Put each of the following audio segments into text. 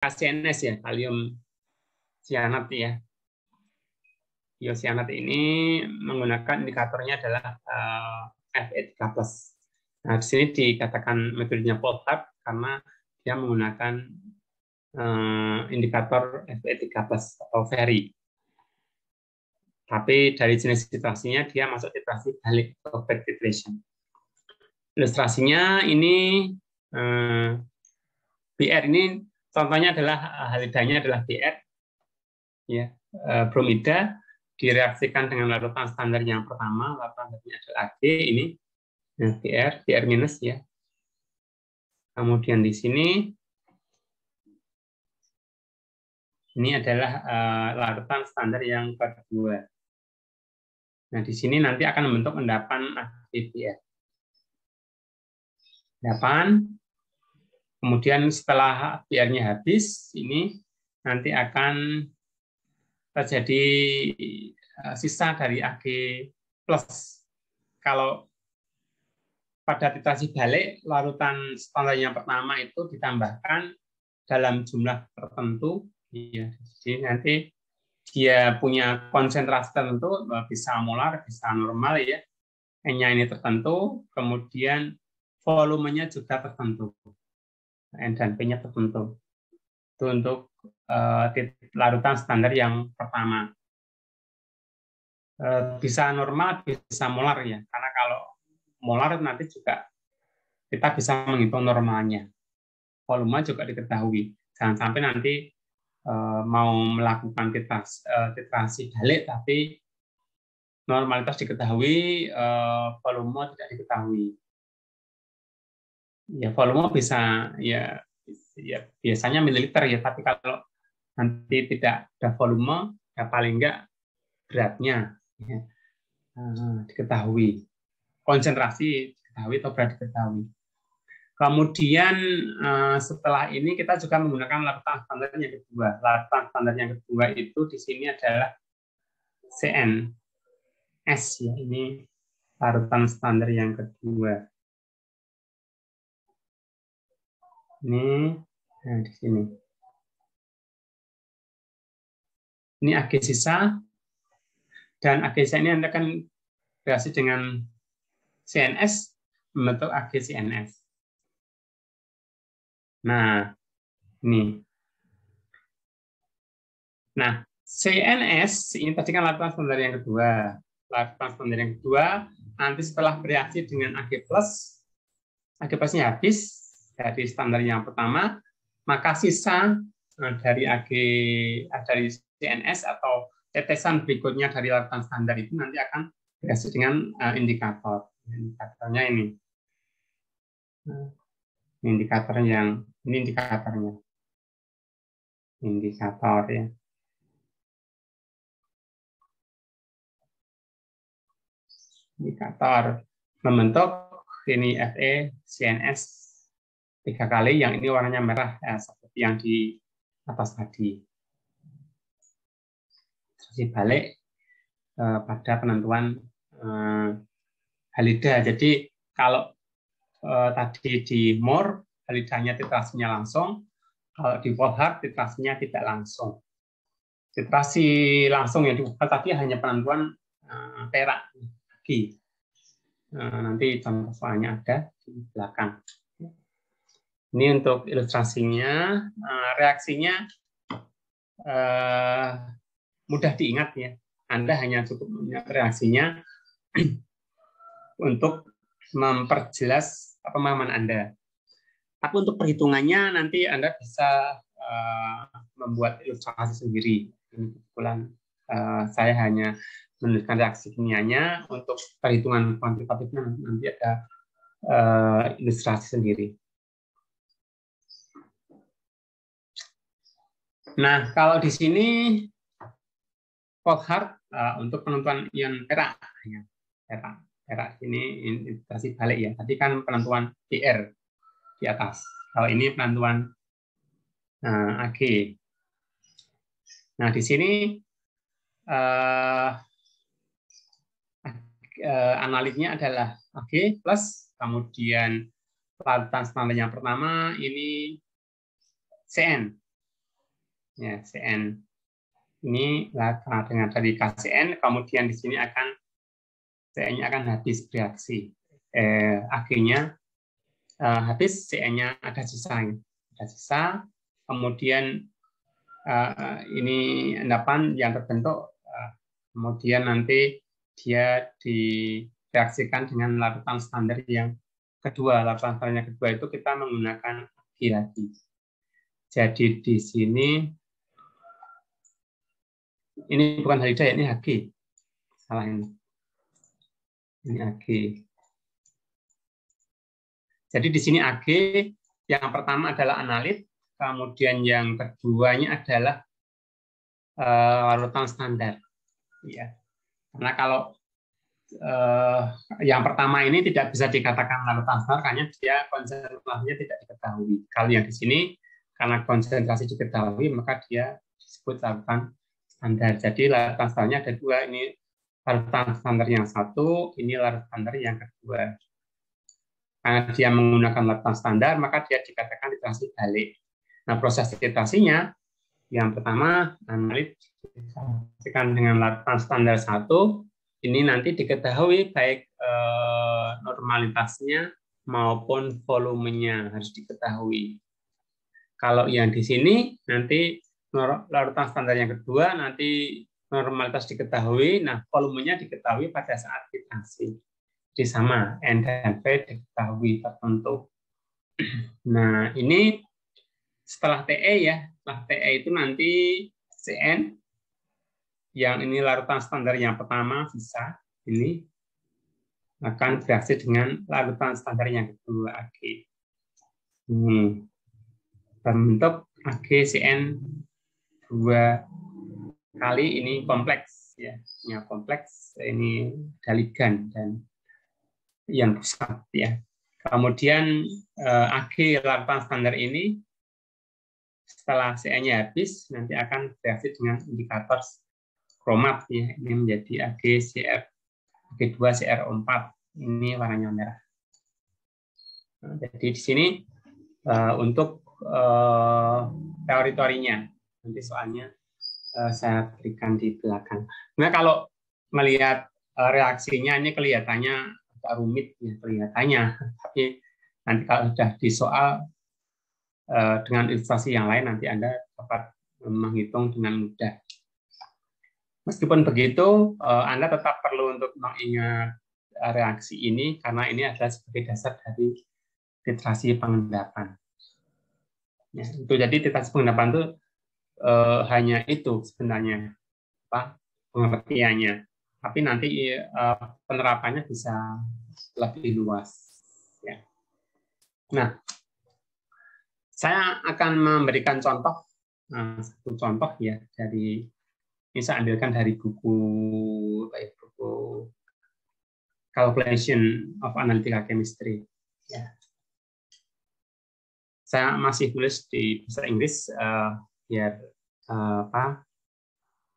CNS ya, kalium sianat ya. Biosianat ini menggunakan indikatornya adalah Fe3+. Nah, di sini dikatakan metodenya Polhard karena dia menggunakan indikator Fe3+ atau Vary. Tapi dari jenis titrasinya dia masuk titrasi balik atau back titration. Ilustrasinya ini BR ini contohnya adalah halidanya adalah BR ya, bromida direaksikan dengan larutan standar yang pertama, larutan standarnya adalah Ag ini BR minus ya. Kemudian di sini ini adalah larutan standar yang kedua. Nah, di sini nanti akan membentuk endapan AgBr. Endapan. Kemudian setelah BR-nya habis, ini nanti akan terjadi sisa dari Ag+. Kalau pada titrasi balik, larutan standar yang pertama itu ditambahkan dalam jumlah tertentu. Ya, jadi nanti dia punya konsentrasi tertentu, bisa molar, bisa normal ya. N-nya ini tertentu, kemudian volumenya juga tertentu. N dan P-nya tertentu. Itu untuk larutan standar yang pertama. Bisa normal, bisa molar ya. Karena kalau molar nanti juga kita bisa menghitung normalnya. Volume juga diketahui. Jangan sampai nanti mau melakukan titrasi balik, tapi normalitas diketahui, volume tidak diketahui. Ya volume bisa ya biasanya mililiter ya, tapi kalau nanti tidak ada volume, ya paling enggak beratnya ya, diketahui, konsentrasi diketahui atau berat diketahui. Kemudian setelah ini kita juga menggunakan larutan standar yang kedua. Larutan standar yang kedua itu di sini adalah CNS ya, ini larutan standar yang kedua. Ini di sini. Ini Ag sisa dan Ag sisa ini akan reaksi dengan CNS membentuk Ag CNS. Nah, ini. Nah, CNS ini tadi kan larutan standar yang kedua. Larutan standar yang kedua nanti setelah bereaksi dengan Ag+, Ag+-nya habis dari standar yang pertama, maka sisa dari dari CNS atau tetesan berikutnya dari larutan standar itu nanti akan bereaksi dengan indikator. Indikatornya ini. Indikator yang ini indikatornya. Indikator ya. Indikator membentuk ini Fe CNS 3 kali, yang ini warnanya merah seperti yang di atas tadi. Terus balik pada penentuan halida. Jadi kalau tadi di MOR halidanya titrasinya langsung, kalau di Polhard titrasinya tidak langsung. Titrasi langsung yang di Polhard tadi hanya penentuan perak. Nanti contoh soalnya ada di belakang. Ini untuk ilustrasinya, reaksinya mudah diingat ya. Anda hanya cukup mengingat reaksinya untuk memperjelas pemahaman Anda. Tapi untuk perhitungannya nanti Anda bisa membuat ilustrasi sendiri. Kebetulan saya hanya menuliskan reaksi kimianya. Untuk perhitungan kuantitatifnya nanti ada ilustrasi sendiri. Nah, kalau di sini Polhard untuk penentuan ion perak, perak ini ilustrasi balik ya. Tadi kan penentuan PR di atas. Kalau ini penentuan Ag. Nah, di sini analitnya adalah Ag+, kemudian larutan standar yang pertama ini CN. Ya, Cn. Ini karena dengan dari KCN, kemudian di sini akan Cn-nya akan habis bereaksi. Akhirnya habis, Cn-nya ada sisa. Ada sisa, kemudian ini endapan yang terbentuk, kemudian nanti dia direaksikan dengan larutan standar yang kedua. Larutan standar yang kedua itu kita menggunakan Ag lagi. Jadi di sini ini bukan halida, ini Hg. Salah ini. Ini Ag. Jadi di sini Ag yang pertama adalah analit, kemudian yang keduanya adalah larutan standar. Ya. Karena kalau yang pertama ini tidak bisa dikatakan larutan standar karena dia konsentrasinya tidak diketahui. Kalau yang di sini karena konsentrasi diketahui maka dia disebut larutan standar. Jadi larutan standarnya ada dua, ini larutan standar yang satu, ini larutan standar yang kedua. Karena dia menggunakan larutan standar maka dia dikatakan titrasi balik. Nah, proses titrasinya yang pertama analit disaksikan dengan larutan standar 1. Ini nanti diketahui baik normalitasnya maupun volumenya harus diketahui. Kalau yang di sini nanti larutan standar yang kedua nanti normalitas diketahui, nah volumenya diketahui pada saat titrasi. Jadi sama, N dan V diketahui tertentu. Nah ini setelah TE ya, setelah TE itu nanti Cn yang ini larutan standar yang pertama bisa ini akan bereaksi dengan larutan standar yang kedua Ag. Ini berbentuk AgCN 2 kali, ini kompleks ya, ini kompleks, ini daligan dan yang pusat ya. Kemudian Ag larutan standar ini setelah Cn-nya habis nanti akan bereaksi dengan indikator kromat ya, ini menjadi Ag2CrO4, ini warnanya merah. Nah, jadi di sini untuk teori-teorinya nanti soalnya saya berikan di belakang. Nah kalau melihat reaksinya ini kelihatannya agak rumit ya kelihatannya, tapi nanti kalau sudah di soal dengan ilustrasi yang lain nanti Anda dapat menghitung dengan mudah. Meskipun begitu, Anda tetap perlu untuk mengingat reaksi ini karena ini adalah sebagai dasar dari titrasi pengendapan. Ya, itu jadi titrasi pengendapan itu hanya itu sebenarnya pengertiannya, tapi nanti penerapannya bisa lebih luas. Ya. Nah, saya akan memberikan contoh satu contoh ya dari ini saya ambilkan dari buku Calculation of Analytical Chemistry. Ya. Saya masih tulis di bahasa Inggris biar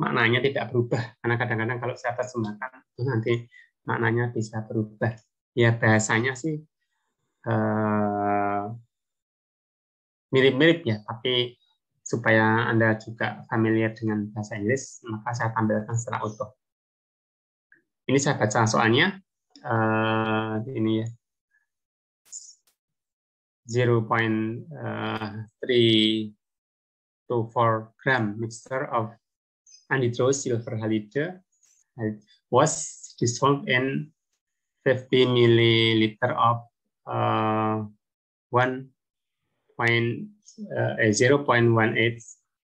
maknanya tidak berubah. Karena kadang-kadang kalau saya terjemahkan nanti maknanya bisa berubah. Ya bahasanya sih mirip-mirip ya, tapi supaya Anda juga familiar dengan bahasa Inggris, maka saya tampilkan secara utuh. Ini saya baca soalnya. Ini ya 0.324 gram mixture of anhydrous silver halide was dissolved in 50 milliliter of 0.18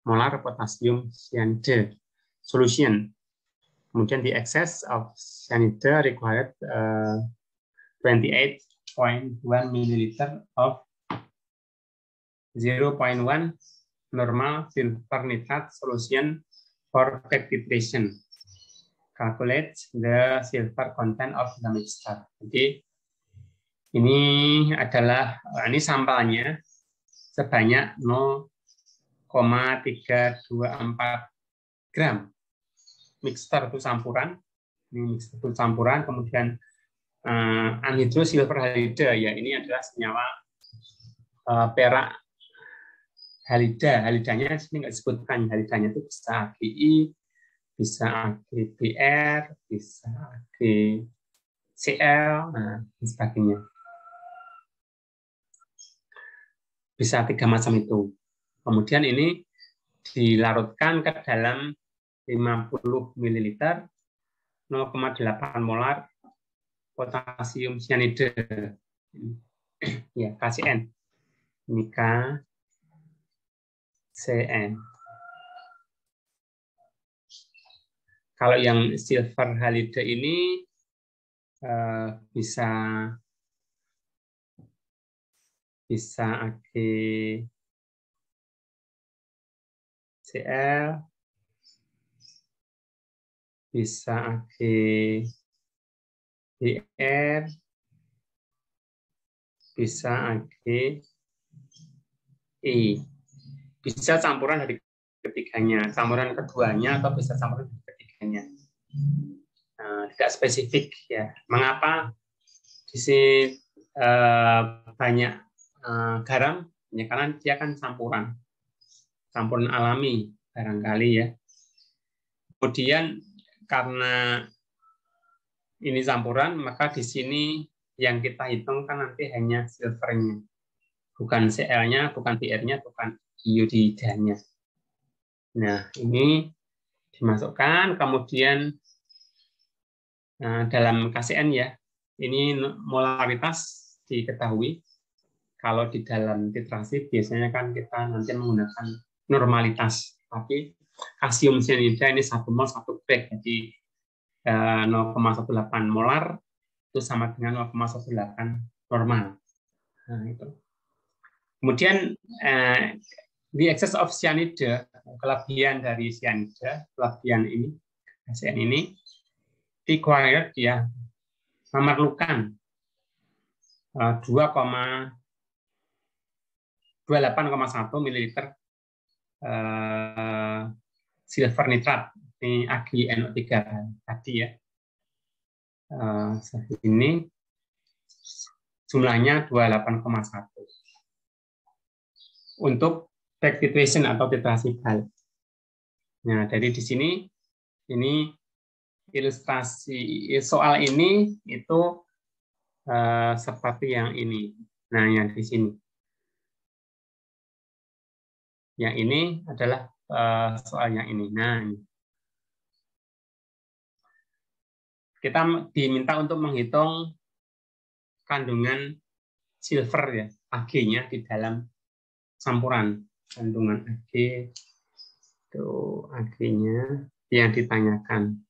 molar potassium cyanide solution. Kemudian the excess of cyanide required 28.1 milliliter of 0.1 normal silver nitrate solution for quick titration. Calculate the silver content of the mixture. Jadi ini adalah ini sampelnya sebanyak 0,324 gram. Mixture itu campuran. Ini mixture itu campuran. Kemudian anhydrous silver halide ya ini adalah senyawa perak halidanya di sini nggak disebutkan. Halidanya itu bisa AGI, bisa AGBR, bisa AGCL, nah, dan sebagainya. Bisa 3 macam itu. Kemudian ini dilarutkan ke dalam 50 ml 0,8 molar potasium cyanida. Ya, KCN. Ini KCN. Kalau yang silver halide ini bisa AgCl, bisa AgBr, bisa AgI. Bisa campuran dari ketiganya, campuran keduanya, atau bisa campuran dari ketiganya. Tidak spesifik ya. Mengapa di sini banyak garam? Ya, karena dia kan campuran alami barangkali ya. Kemudian karena ini campuran, maka di sini yang kita hitung kan nanti hanya silvernya, bukan Cl-nya, bukan Br-nya, bukan iodidanya. Nah, ini dimasukkan, kemudian dalam KCN ya, ini molaritas diketahui. Kalau di dalam titrasi biasanya kan kita nanti menggunakan normalitas, tapi kalsium cyanida ini 1 mol 1 bag, jadi 0,18 molar itu sama dengan 0,18 normal. Nah, itu. Kemudian the excess of cyanida, kelebihan dari cyanida, kelebihan ini, KCN ini, required ya, memerlukan 28,1 ml silver nitrat, ini AgNO3 tadi ya. Ini jumlahnya 28,1 untuk back titration atau titrasi balik. Nah, dari di sini ini ilustrasi soal ini itu seperti yang ini. Nah, yang di sini. Yang ini adalah soal yang ini. Nah, ini. Kita diminta untuk menghitung kandungan silver ya, Ag-nya di dalam campuran. Kandungan Ag itu Ag-nya yang ditanyakan.